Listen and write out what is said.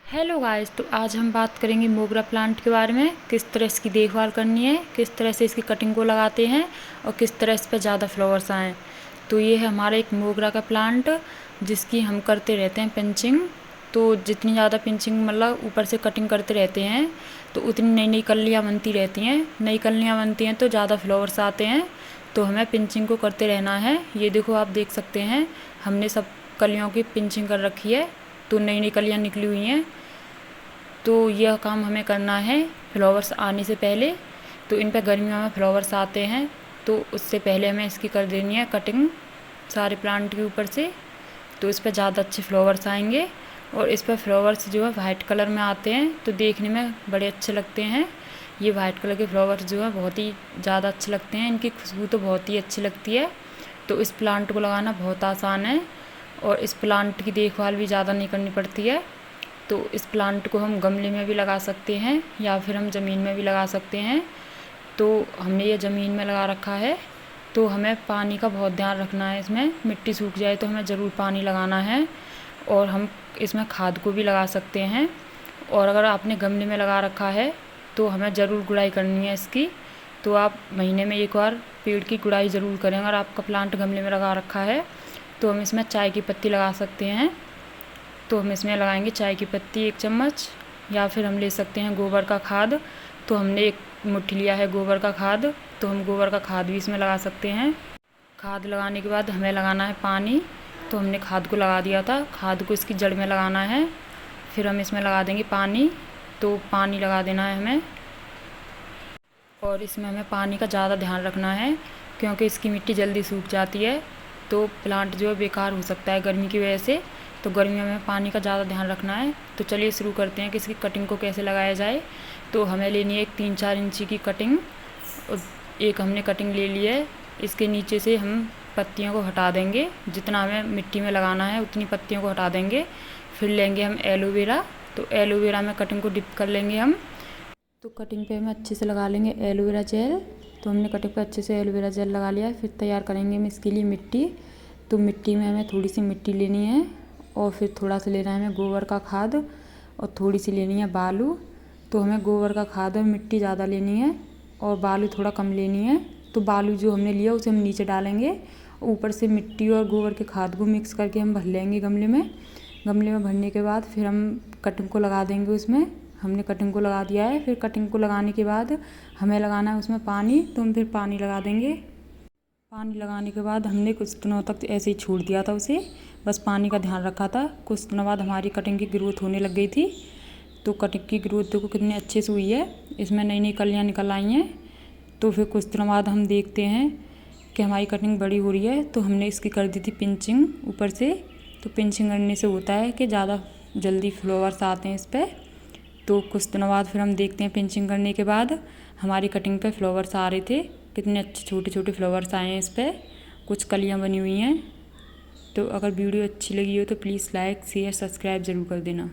Hello guys, तो आज हम बात करेंगे मोगरा प्लांट के बारे में। किस तरह इसकी देखभाल करनी है, किस तरह से इसकी कटिंग को लगाते हैं और किस तरह इस पर ज़्यादा फ्लावर्स आएँ। तो ये है हमारा एक मोगरा का प्लांट जिसकी हम करते रहते हैं पिंचिंग। तो जितनी ज़्यादा पिंचिंग मतलब ऊपर से कटिंग करते रहते हैं तो उतनी नई नई कलियाँ बनती रहती हैं। नई कलियाँ बनती हैं तो ज़्यादा फ्लावर्स आते हैं। तो हमें पिंचिंग को करते रहना है। ये देखो, आप देख सकते हैं हमने सब कलियों की पिंचिंग कर रखी है, तो नई नई कलियाँ निकली हुई हैं। तो यह काम हमें करना है फ्लावर्स आने से पहले। तो इन पर गर्मियों में फ्लावर्स आते हैं तो उससे पहले हमें इसकी कर देनी है कटिंग सारे प्लांट के ऊपर से। तो इस पर ज़्यादा अच्छे फ्लावर्स आएंगे और इस पर फ्लावर्स जो है वाइट कलर में आते हैं तो देखने में बड़े अच्छे लगते हैं। ये वाइट कलर के फ्लावर्स जो है बहुत ही ज़्यादा अच्छे लगते हैं, इनकी खुशबू तो बहुत ही अच्छी लगती है। तो इस प्लांट को लगाना बहुत आसान है और इस प्लांट की देखभाल भी ज़्यादा नहीं करनी पड़ती है। तो इस प्लांट को हम गमले में भी लगा सकते हैं या फिर हम ज़मीन में भी लगा सकते हैं। तो हमने ये ज़मीन में लगा रखा है। तो हमें पानी का बहुत ध्यान रखना है, इसमें मिट्टी सूख जाए तो हमें ज़रूर पानी लगाना है। और हम इसमें खाद को भी लगा सकते हैं। और अगर आपने गमले में लगा रखा है तो हमें ज़रूर गुड़ाई करनी है इसकी। तो आप महीने में एक बार पेड़ की गुड़ाई ज़रूर करें। अगर आपका प्लांट गमले में लगा रखा है तो हम इसमें चाय की पत्ती लगा सकते हैं। तो हम इसमें लगाएंगे चाय की पत्ती 1 चम्मच, या फिर हम ले सकते हैं गोबर का खाद। तो हमने 1 मुट्ठी लिया है गोबर का खाद, तो हम गोबर का खाद भी इसमें लगा सकते हैं। खाद लगाने के बाद हमें लगाना है पानी। तो हमने खाद को लगा दिया था, खाद को इसकी जड़ में लगाना है। फिर हम इसमें लगा देंगे पानी। तो पानी लगा देना है हमें, और इसमें हमें पानी का ज़्यादा ध्यान रखना है क्योंकि इसकी मिट्टी जल्दी सूख जाती है। तो प्लांट जो है बेकार हो सकता है गर्मी की वजह से। तो गर्मियों में पानी का ज़्यादा ध्यान रखना है। तो चलिए शुरू करते हैं कि इसकी कटिंग को कैसे लगाया जाए। तो हमें लेनी है एक 3-4 इंची की कटिंग, और एक हमने कटिंग ले ली है। इसके नीचे से हम पत्तियों को हटा देंगे, जितना हमें मिट्टी में लगाना है उतनी पत्तियों को हटा देंगे। फिर लेंगे हम एलोवेरा। तो एलोवेरा में कटिंग को डिप कर लेंगे हम। तो कटिंग पे हम अच्छे से लगा लेंगे एलोवेरा जेल। तो हमने कटिंग पे अच्छे से एलोवेरा जेल लगा लिया है। फिर तैयार करेंगे हम इसके लिए मिट्टी। तो मिट्टी में हमें थोड़ी सी मिट्टी लेनी है, और फिर थोड़ा सा लेना है हमें गोबर का खाद, और थोड़ी सी लेनी है बालू। तो हमें गोबर का खाद और मिट्टी ज़्यादा लेनी है और बालू थोड़ा कम लेनी है। तो बालू जो हमने लिया उसे हम नीचे डालेंगे, ऊपर से मिट्टी और गोबर के खाद को मिक्स करके हम भर लेंगे गमले में। गमले में भरने के बाद फिर हम कटिंग को लगा देंगे उसमें। हमने कटिंग को लगा दिया है। फिर कटिंग को लगाने के बाद हमें लगाना है उसमें पानी। तो हम फिर पानी लगा देंगे। पानी लगाने के बाद हमने कुछ दिनों तक ऐसे ही छोड़ दिया था उसे, बस पानी का ध्यान रखा था। कुछ दिनों बाद हमारी कटिंग की ग्रोथ होने लग गई थी। तो कटिंग की ग्रोथ देखो कितनी अच्छे से हुई है, इसमें नई नई कलियाँ निकल आई हैं। तो फिर कुछ दिनों बाद हम देखते हैं कि हमारी कटिंग बड़ी हो रही है। तो हमने इसकी कर दी थी पिंचिंग ऊपर से। तो पिंचिंग करने से होता है कि ज़्यादा जल्दी फ्लावर्स आते हैं इस पर। तो कुछ दिनों बाद फिर हम देखते हैं पिंचिंग करने के बाद हमारी कटिंग पे फ्लावर्स आ रहे थे। कितने अच्छे छोटे छोटे फ्लावर्स आए हैं इस पर, कुछ कलियाँ बनी हुई हैं। तो अगर वीडियो अच्छी लगी हो तो प्लीज़ लाइक शेयर सब्सक्राइब ज़रूर कर देना।